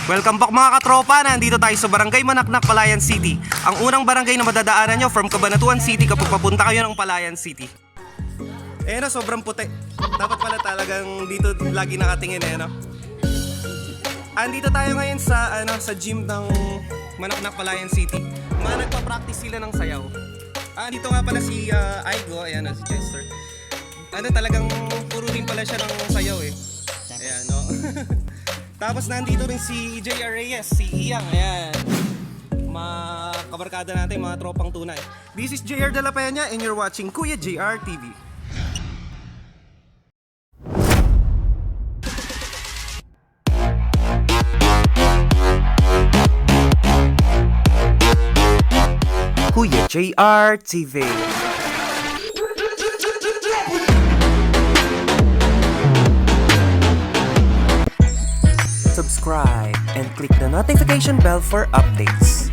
Welcome back mga katropa, nandito tayo sa Barangay Manaknak, Palayan City. Ang unang barangay na madadaanan nyo from Cabanatuan City kapag papunta kayo ng Palayan City. Eh no, sobrang puti. Dapat pala talagang dito lagi nakatingin eh no. Andito tayo ngayon sa gym ng Manaknak, Palayan City. Mga nagpa-practice sila ng sayaw. Dito nga pala si Aigo, ayan si Chester. Talagang puro din pala siya ng sayaw eh. Ayan no. Tapos nandito rin si JR Reyes, si Iyang, ayan. Mga kabarkada natin, mga tropang tunay. This is JR De La Peña and you're watching Kuya JR TV. Kuya JR TV. Subscribe and click the notification bell for updates.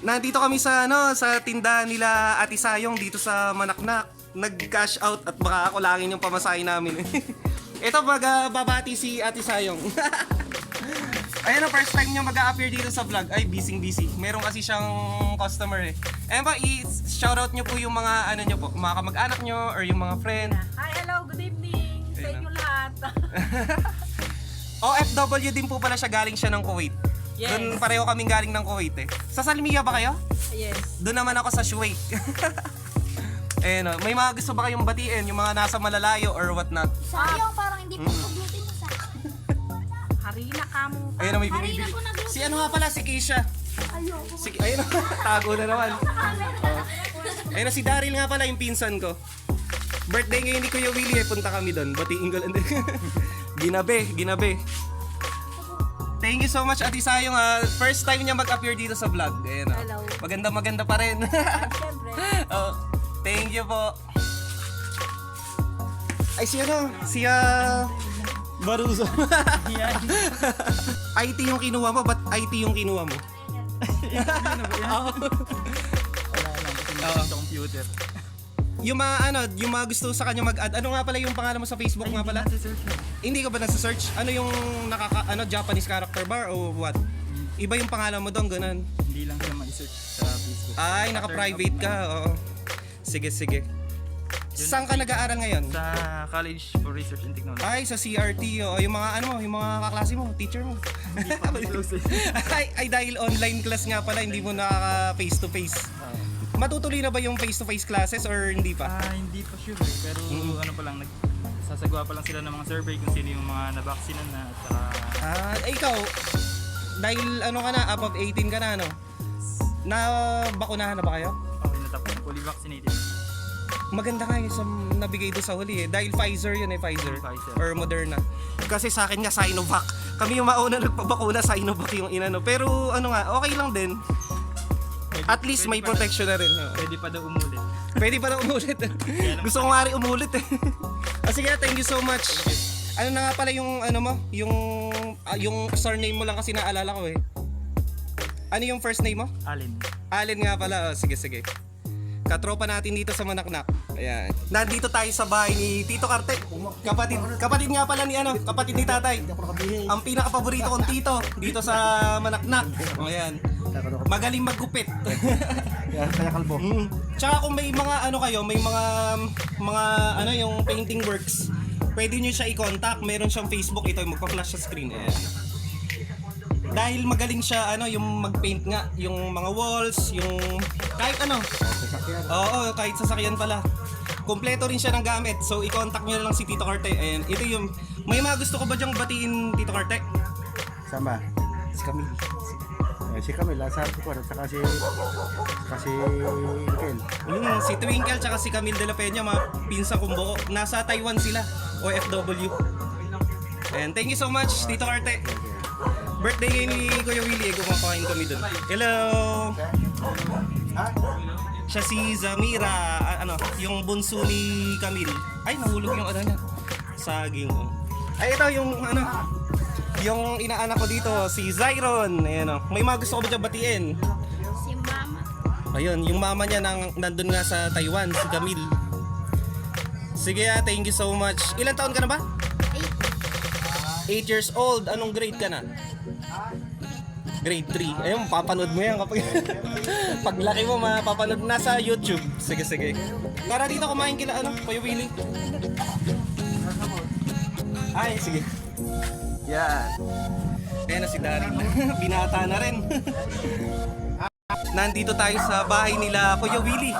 Nandito kami sa sa tindahan nila Ate Sayong dito sa Manaknak. Nag-cash out at baka ako langin yung pamasahe namin. Ito babati si Ate Sayong. Ayun, first time niya mag-a-appear dito sa vlog. Ay, busy. Meron kasi siyang customer eh. Ayun ba, i-shoutout niyo po yung mga niyo po, mga kamag-anak niyo or yung mga friend. Hi, hello, good evening sa inyo lahat. OFW din po pala siya, galing siya ng Kuwait. Yes. Doon pareho kaming galing ng Kuwait eh. Sa Salmiya ba kayo? Yes. Doon naman ako sa Shuwait. May mga gusto ba kayong batiin? Yung mga nasa malalayo or what not? Sayang, parang hindi pa paglutin mo sa Harina kamo. Ayun, may binibili. Harina ko nagluto. Si ano nga pala, si Keisha. Ayoko. Ayun, tago na naman. Ayun, si Daryl nga pala, yung pinsan ko. Birthday ngayon ni Kuya Willie eh, punta kami doon. Batiin ko lang din. Ginabe. Thank you so much Ate Sayong. First time niya mag-appear dito sa vlog. Ayun, Hello. Maganda pa rin. Siyempre. Thank you po. Ay si Baruzo. IT yung kinuha mo, ba't IT yung kinuha mo? Sa computer. Yung mga gusto sa kanya mag-add. Ano nga pala yung pangalan mo sa Facebook nga pala? Hindi ka ba nasa-search? Ano yung Japanese character bar o what? Iba yung pangalan mo doon, ganun. Hindi lang siya ma-search sa Facebook. Ay, naka-private ka. Oo. Sige. Saan ka nag-aaral ngayon? Sa College for Research and Technology. Ay, sa CRT. Yung mga yung mga kaklase mo, teacher mo. ay, dahil online class nga pala, hindi mo nakaka face to face. Matutuloy na ba yung face-to-face classes or hindi pa? Hindi pa sure eh. Pero ano pa lang, sasagawa pa lang sila ng mga survey kung sino yung mga nabaksinan na at saka... Ikaw, dahil above 18 ka na, Na bakunahan na ba kayo? Okay, natapos na fully vaccinated. Maganda nga yung sa nabigay doon sa huli eh. Dahil Pfizer yun eh, Pfizer. Pfizer. Or Moderna. Kasi sa akin nga Sinovac. Kami yung mauna nagpabakuna, Sinovac yung inano. Pero ano nga, okay lang din. At least may protection na rin. Pwede pa daw umulit. Pwede pa na umulit. Gusto ko nga rin umulit eh. Sige, thank you so much. Ano na nga pala yung ano mo? Yung surname mo lang kasi naalala ko eh. Ano yung first name mo? Alin. Allen nga pala. Oh, sige, sige. Katropa natin dito sa Manaknak. Ayan. Nandito tayo sa bahay ni Tito Carte. Kapatid nga pala ni kapatid ni Tatay. Ang pinaka-paborito kong tito dito sa Manaknak. O ayan. Magaling maggupit. Kaya kalbo. Tsaka kung may mga ano kayo, may mga ano yung painting works, pwede nyo siya i-contact. Meron siyang Facebook, ito yung magpa-flash sa screen. Ayan. Dahil magaling siya yung mag-paint nga, yung mga walls, yung kahit ano. Oo, kahit sasakyan pala. Kompleto rin siya ng gamit. So i-contact niyo na lang si Tito Carte. And ito yung may mga gusto ko ba diyang batiin, Tito Carte? Sama. Si Camille. Si Camila, sabi ko, saka si Mikel. Si Twinkle tsaka si Camille de la Peña, mga pinsang kumbuko. Nasa Taiwan sila, OFW. And thank you so much, Tito Carte. Birthday ni Kuya Willie, kumakain kami dun. Hello! Siya si Zamira, yung bunso ni Camille. Ay, nahulog yung ano niya. Saging. Oh. Ay, ito yung yung inaanak ko dito, si Zyron. Ayan, may mga gusto ko ba dyan batiin? Si Mama. Ayun, yung mama niya nandun nga sa Taiwan, si Camille. Sige thank you so much. Ilan taon ka na ba? 8 years old. Anong grade ka na? Grade 3. Ayun, papanood mo yan kapag paglaki mo, mapapanood na sa YouTube. Sige, sige. Tara dito kumain kila Kuya Willie. Ay, sige. Yan. Ayan na si Daryl. Binata na rin. Nandito tayo sa bahay nila Kuya Willie.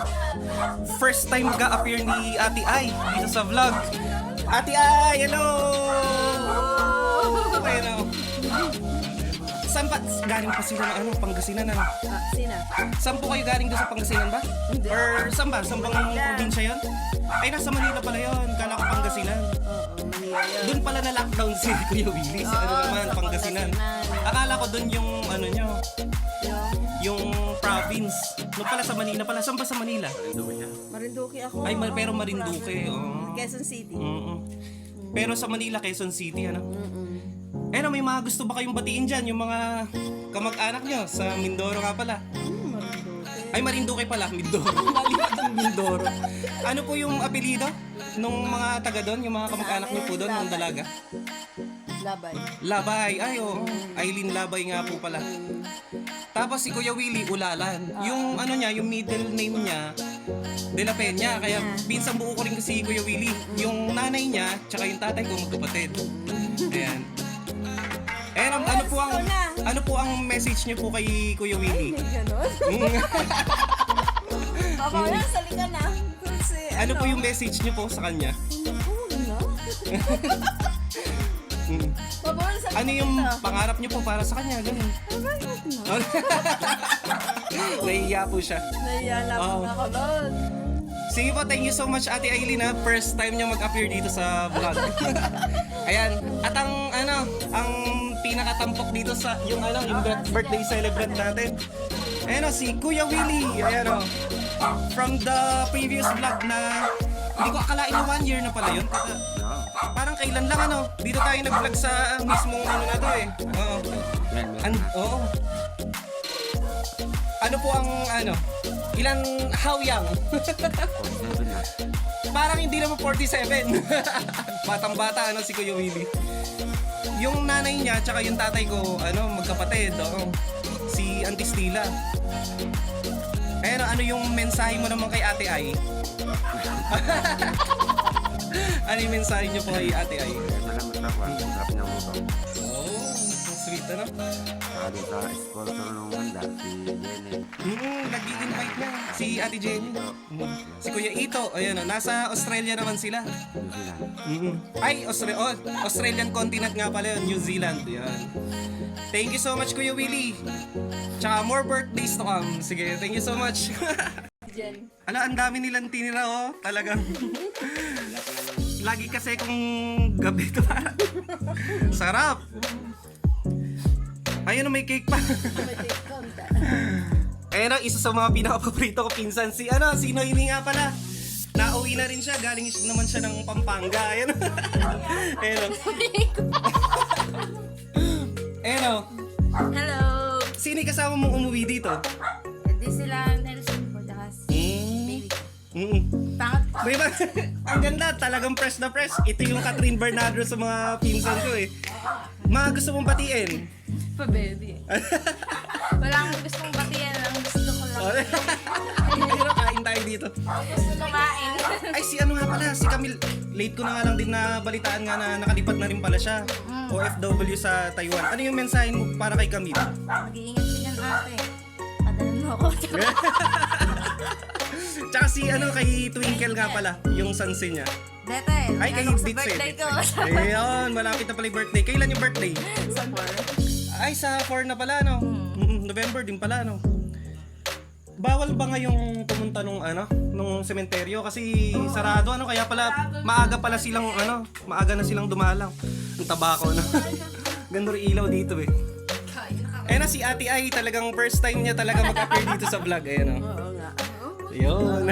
First time mag-a-appear ni Ate Ai dito sa vlog. Ate Ai, hello! Ayun. Saan pa? Galing pa sila ng Pangasinan Sina? Saan po kayo galing doon sa Pangasinan ba? Hindi. Or saan ba? Saan bang probinsya yun? Ay, nasa Manila pala yun. Kala ko Pangasinan. Oo, Manila yun. Doon pala na lockdown si Kuya Willie sa naman, sa Pangasinan. Pangasinan. Akala ko doon yung nyo, yung province. Doon pala sa Manila pala. Saan ba sa Manila? Marinduque ako. Ay, pero Marinduque. Oh. Quezon City. Pero sa Manila, Quezon City, may mga gusto ba kayong batiin dyan? Yung mga kamag-anak nyo sa Mindoro nga pala. Ay, Marinduque pala, Mindoro. Malipat ang Mindoro. Ano po yung apelido nung mga taga doon? Yung mga kamag-anak nyo po doon, nung dalaga? Labay. Labay. Ay, oo. Aileen Labay nga po pala. Tapos si Kuya Willie, Ulalan. Yung yung middle name niya, De La Peña. Kaya minsan buo ko rin kasi Kuya Willie. Yung nanay niya, tsaka yung tatay ko magkapatid. Ayan. Ano po ang message niyo po kay Kuya Willie? Ganon. Papa, wala, sali ka na. Kasi, Ano po yung message niyo po sa kanya? Papa, wala, sali Ano yung pangarap niyo po para sa kanya? Ganun. Nahihiya po siya. Naiya Oo. lang ako nun. Sige po, thank you so much Ate Aileen ha. First time niya mag-appear dito sa vlog. Ayan. At ang pinakatampok dito sa yung birthday celebrant natin. Ayan si Kuya Willie. Ayan from the previous vlog na hindi ko akalain na 1 year na pala yun. Parang kailan lang dito tayo nag-vlog sa mismong na to eh. Oo. Oo. Ano po ang how young? Parang hindi naman 47. Batang-bata si Kuya Willie. Yung nanay niya tsaka yung tatay ko magkapatid, si Auntie Stila. Ano yung mensahe mo naman kay Ate Ai? Ano yung mensahe niyo po kay Ate Ai? Sweet Sabi sa sponsor nung handa, si Jenny. Nag-invite na si Ate Jenny. Si Kuya Ito, nasa Australia naman sila. New Zealand. Ay, Australian continent nga pala yun, New Zealand. Yan. Thank you so much Kuya Willie. Tsaka more birthdays to come. Sige, thank you so much. Jen. Ala, ang dami nilang tinira, oh. Talagang. Lagi kasi kung gabi ito. Sarap. Ayun, may cake pa. May take count. Ayun, oh, isa sa mga pinaka-paborito ko pinsan. Si, si Noemi nga pala. Nauwi na rin siya. Galing naman siya ng Pampanga. Ayun. Ayun, oh. Ayun, oh. Hello! Sino yung kasama mong umuwi dito? Hindi sila Nelson po, tsaka baby ko. Pangat po. May ang ganda, talagang fresh na fresh. Ito yung Catherine Bernardo sa mga pinsan ko eh. Mga gusto mong batiin? Pa baby. Wala akong gustong batiyan. Ang gusto ko lang. Pero kain tayo dito. Gusto kumain. Ay, si ano nga pala, si Camille. Late ko na nga lang din na balitaan nga na nakalipat na rin pala siya. OFW sa Taiwan. Ano yung mensahe mo para kay Camille? Mag-iingat ka dyan ate. Padalan mo ako. Tsaka si kay Twinkle nga pala, yung sanse niya. Dete, Ay, kay ano sa Ditse. birthday ko. Ayun, malapit na pala yung birthday. Kailan yung birthday? Sa Ay, sa 4 na pala, no? November din pala, no? Bawal ba ngayong pumunta nung sementeryo? Kasi sarado, kaya pala maaga pala silang, maaga na silang dumalang. Ang tabako, no? Ganda rin ilaw dito, eh. Ayun na, si Ate Ai, talagang first time niya talaga mag-appear dito sa vlog, ayun, no? Oo nga. Yun.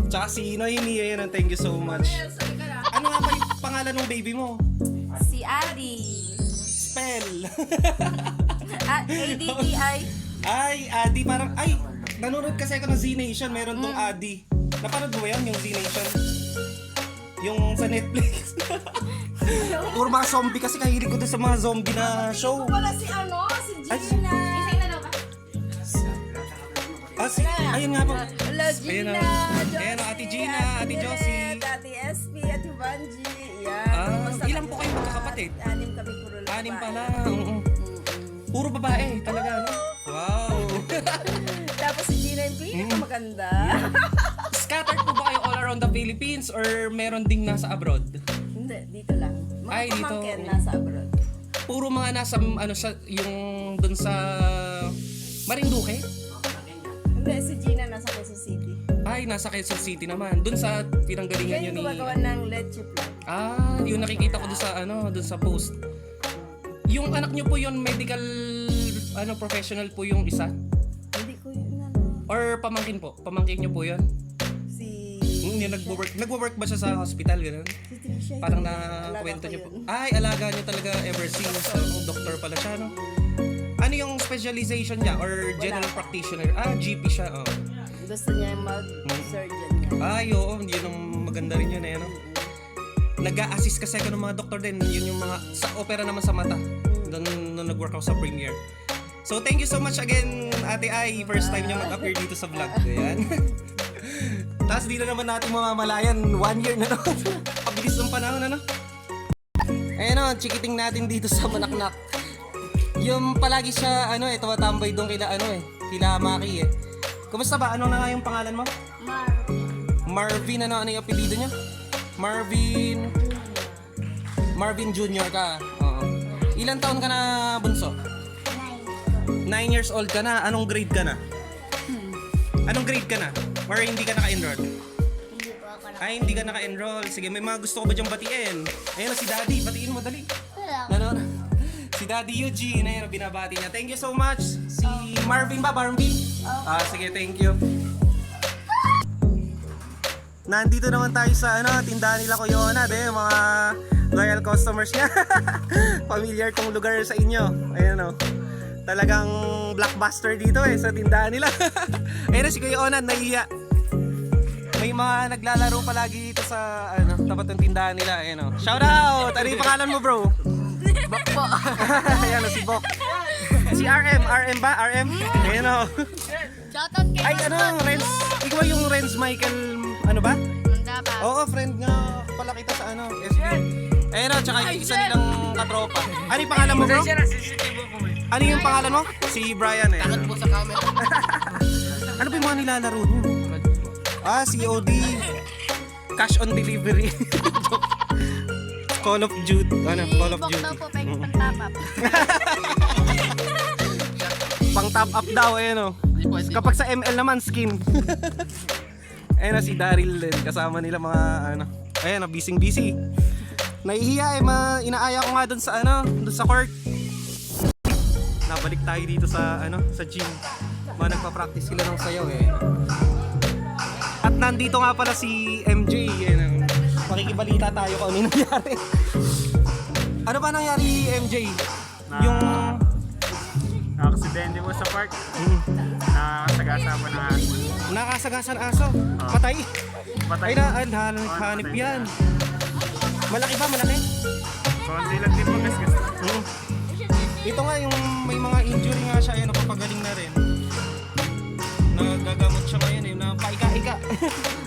Tsaka si Noemi, ayun, thank you so much. Ano nga ba yung pangalan ng baby mo? Si Adi. Spell. ADDI. Ay, Adi, parang, nanonood kasi ako ng Z-Nation, meron tong Adi. Napanood mo ba yan, yung Z-Nation? Yung sa Netflix. Puro mga zombie kasi kahilig ko doon sa mga zombie na show. Wala si si Ay, Gina. Isay na daw ba? Ayun nga po. Hello, Ayun Gina. na. Ayun na, Ate Gina, Ate Josie. Ate SB, Ate Vanji. Yan. Ilan po kayo magkakapatid? 6 kami puro lang. 6 pala. Oo. Puro babae, talaga, no? Wow. Tapos si Gina yung pinakamaganda. Scattered po ba kayo all around the Philippines or meron ding nasa abroad? Hindi, dito lang. Mga Ay, dito. pamangkin nasa abroad. Puro mga nasa, yung dun sa Marinduque? Hindi, si Gina nasa Quezon City. Ay, nasa Quezon City naman. Dun sa pinanggalingan Siya nyo yung ni... gumagawa ng leche plan. Yung nakikita ko dun sa, dun sa post. Yung anak nyo po yun, medical, professional po yung isa? Hindi ko yun Or pamangkin po? Pamangkin nyo po yun? Si... Yung nagwo-work ba siya sa hospital, gano'n? Si Trisha. Parang yun. nakwento Alaga niyo ko po. yun. Ay, alaga niyo talaga ever since. Doctor pala siya, no? Ano yung specialization niya? Or general practitioner? GP siya, oh. Gusto niya yung mag-surgeon niya. Ay, oo. Yun ang maganda rin yun, eh, no? Nag-a-assist kasi ako ng mga doktor din. Yun yung mga, sa opera naman sa mata. Doon nag-work ako sa Premier. So, thank you so much again, Ate Ai. First time niya mag-appear dito sa vlog. Ayan. Tapos dito naman natin mamamalayan. 1 year na, no? Pabilis ng panahon, ano? Ayan, o. Chikiting natin dito sa Manaknak. Yung palagi siya, tumatambay doon kila Maki, eh. Kumusta ba? Ano na nga yung pangalan mo? Marvin, ano yung apelido niya? Marvin Jr. ka. Oo. Ilan taon ka na, bunso? 9 years old ka na. Anong grade ka na? Anong grade ka na? Or hindi ka naka-enroll? Hindi po ako na. Ay, hindi ka naka-enroll. Sige, may mga gusto ko ba diyang batiin? Ayun na si Daddy. Batiin mo, dali. Wala. Si Daddy Eugene. Ayun, binabati niya. Thank you so much. Si Marvin ba? Marvin? Sige, thank you. Nandito naman tayo sa tindahan nila Kuya Onad, mga loyal customers niya. Familiar tong lugar sa inyo. Ayun, talagang blockbuster dito sa tindahan nila. Ayun si Kuya Onad, nahiya. May mga naglalaro palagi dito sa tapat ng tindahan nila. Ayun, shout out! Ano yung pangalan mo, bro? Bok po. Ayan, si Bok. Si RM ba? RM? Ayun, Shoutout kay Ay, Renz. Ikaw yung Renz Michael, ba? Manda pa. Oo, friend nga pala kita sa SB. Ayun, tsaka yung isa nilang katropa. Ano yung pangalan mo, bro? Ano yung pangalan mo? Si Brian, eh. Takot po sa camera. Ano ba yung mga nilalaro niyo? COD. Cash on delivery. Call of Duty. Call of Bok Duty. daw po, pwede pang top up. Pang top up daw, ayan o. Kapag sa ML naman, skin. Ayan na si Daryl din, kasama nila mga ano. Ayan na, busy. Nahihiya inaaya ko nga dun sa dun sa court. Nabalik tayo dito sa sa gym. Nagpa-practice sila ng sayaw eh. At nandito nga pala si MJ, ayan. Makikibalita tayo kung ano yung nangyari. Ano ba nangyari, MJ? Yung Aksidente po sa park. Nakasagasa po ng aso. nakasagasan aso. Patay. Patay. Ay hanip yan. Malaki ba? Malaki? Konti lang din po gasgas. Ito nga yung may mga injury nga siya, ayan, napapagaling na rin. Nagagamot siya ngayon eh, na paika-ika.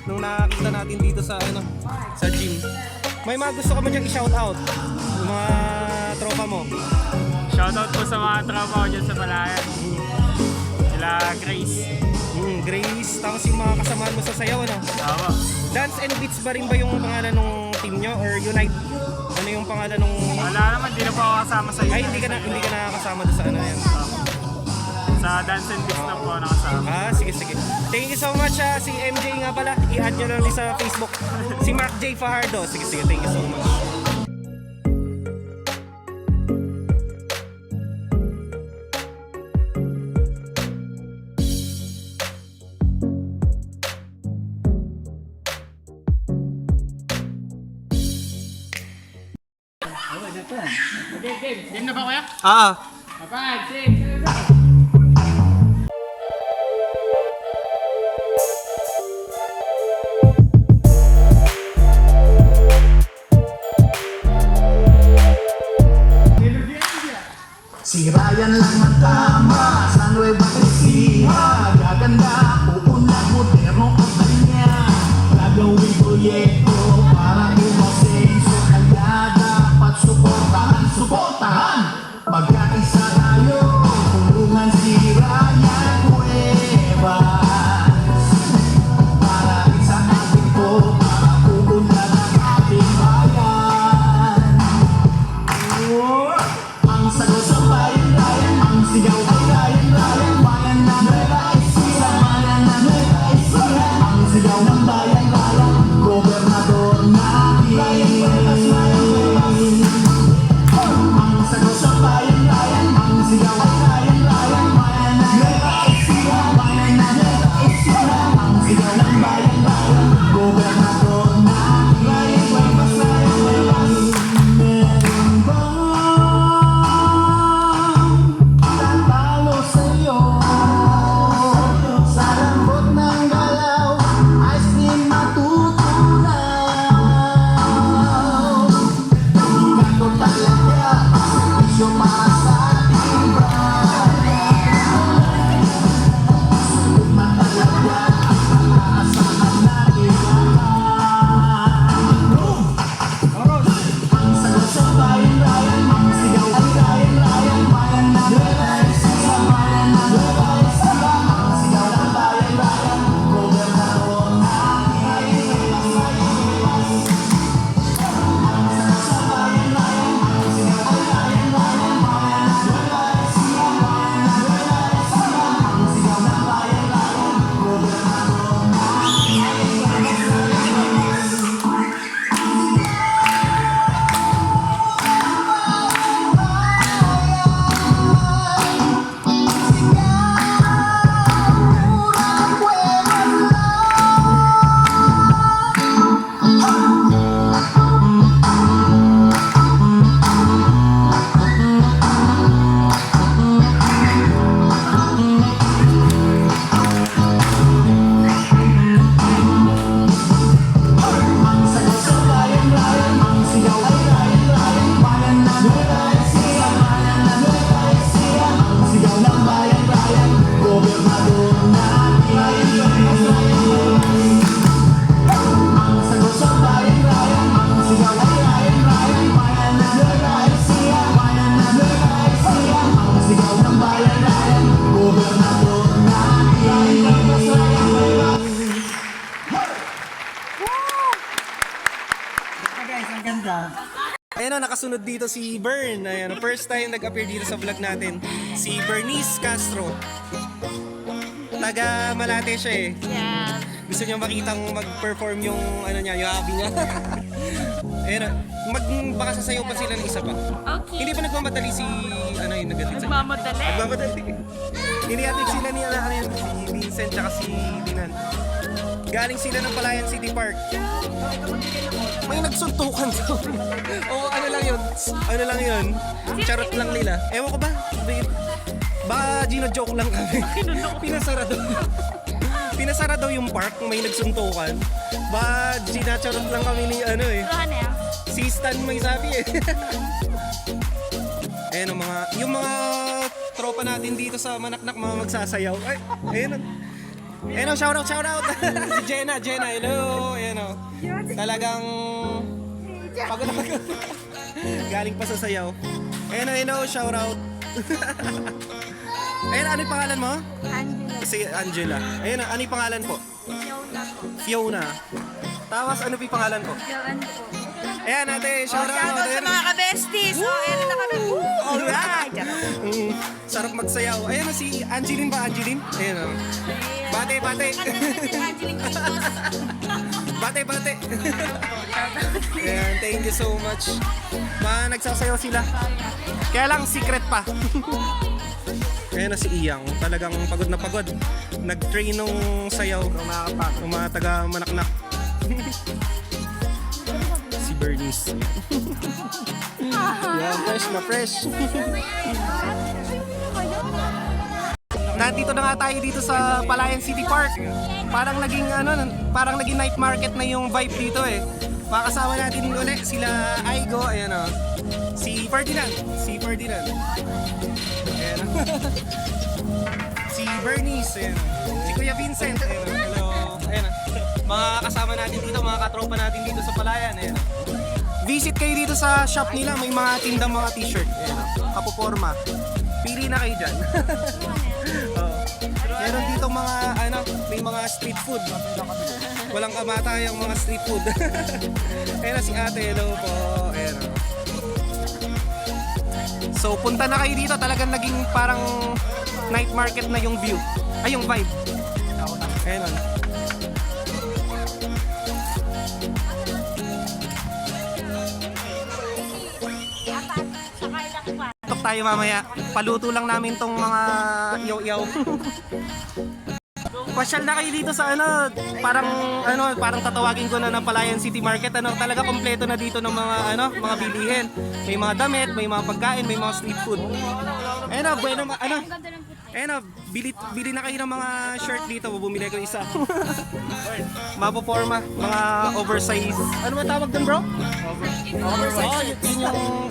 Nung nakakita natin dito sa sa gym. May mga gusto ka ba diyang i-shout out? Yung mga tropa mo. Shoutout po sa mga tropa ko dyan sa Palayan. Sila Grace. Grace, tapos yung mga kasamahan mo sa sayaw, ano? Tama. Dance and Beats ba rin ba yung pangalan ng team nyo? Or Unite? Ano yung pangalan ng... Wala naman, di na po ako kasama sa Ay, hindi ka nakakasama doon sa yan. Sa Dance and Beats na po ako nakasama. Sige. Thank you so much si MJ nga pala. I-add nyo lang din sa Facebook. Si Mark J. Fajardo. Sige, thank you so much. Game na ba kuya? Kapag, Si Ryan lang ang tama sa Nueva Ecija. Gaganda, uunlad, moderno ang kanya. Gagawin proyekto para umasenso. Kaya dapat suportahan. Magkaisa tayo, tulungan si Ryan Cuevas. Para sa ating ko, para uunlad ang ating bayan. Ang sagot sa bayan, ang sigaw ay Ryan, bayan na Nueva Ecija, bayan na Nueva Ecija. Ang sigaw ng bayan, gobernador natin. Ang sagot sa bayan, ang sigaw ay Ryan, bayan na Nueva Ecija, bayan na Nueva Ecija. Ang sigaw ng bayan, gobernador natin. Meron bang tatalo sa'yo? Sa lambot ng galaw, ayos din matutunaw. Hindi ka to talaga, servisyo para sa ating bayan. Sunod na talaga, aasahan natin lahat. Ang sagot sa bayan, ang sigaw ay Ryan, bayan na Nueva Ecija, bayan na Nueva Ecija. Ang sigaw ng bayan, gobernador natin. Ang sagot sa bayan, ang sigaw ay Ryan, bayan nakasunod dito si Bern. Ayan, first time nag-appear dito sa vlog natin. Si Bernice Castro. Taga Malate siya eh. Yeah. Gusto niya makitang mag-perform yung ano niya, yung hobby niya. Ayan, baka sasayaw pa sila ng isa pa. Okay. Hindi pa nagmamadali si ano yung nagatid sa Nagmamadali. Nagmamadali. Inihatid sila ni ano yun, si Vincent tsaka si Dinan. Galing sila ng Palayan City Park. May nagsuntukan daw. Oo, ano lang yun? Ano lang yun? Charot lang nila. Ewan ko ba? Ba, Gino-joke lang kami. Pinasara daw. Pinasara daw yung park, may nagsuntukan. Ba, ginacharot lang kami ni ano eh. Ano yan? Si Stan may sabi eh. Ayan yung mga tropa natin dito sa Manaknak, mga magsasayaw. Ay, ayan. Ayan o, shoutout. Si Jenna, hello. Ayan o. Talagang pagod na pagod. Galing pa sa sayaw. Ayan o, shoutout. Ayan, ano yung pangalan mo? Angela. Si Angela. Ayan, ano yung pangalan po? Fiona po. Fiona. Tapos, ano yung pangalan ko? Joan po. Ayan, ate, shoutout. Shoutout sa mga ka-besties. Ayan na kami. Alright. Sarap magsayaw. Ayan na si Angeline ba? Angeline? Ayan o. Bate. Bate. Ayan, thank you so much. Nagsasayaw sila. Kaya lang, secret pa. Ayan na si Iyang. Talagang pagod na pagod. Nag-train nung sayaw. Ng mga taga Manaknak. Si Bernice. Yan, fresh na fresh. Nandito na nga tayo dito sa Palayan City Park. Parang naging night market na yung vibe dito eh. Makakasama natin ulit sila Aigo, ayan o. Si Ferdinand. Ayan o. Si Bernice, ayan o. Si Kuya Vincent, ayan o. Hello. Ayan o. Mga kasama natin dito, mga katropa natin dito sa Palayan, ayan o. Visit kayo dito sa shop nila, may mga tindang mga t-shirt, ayan o. Kapoporma. Pili na kayo dyan. Meron dito mga may mga street food. Walang kamatayang mga street food. Ayan na si ate, hello po. Ayan o. So punta na kayo dito, talagang naging parang night market na yung view. Ay, yung vibe. Ayan o. Tok tayo mamaya. Paluto lang namin tong mga yaw-yaw. Pasyal na kayo dito sa parang tatawagin ko na ng Palayan City Market. Talaga kompleto na dito ng mga bilihin. May mga damit, may mga pagkain, may mga street food. Bili na kayo ng mga shirt dito. Bumili ko isa. Mapoporma, mga oversize. Ano ba tawag dun, bro? Oversize. Oh, yun yung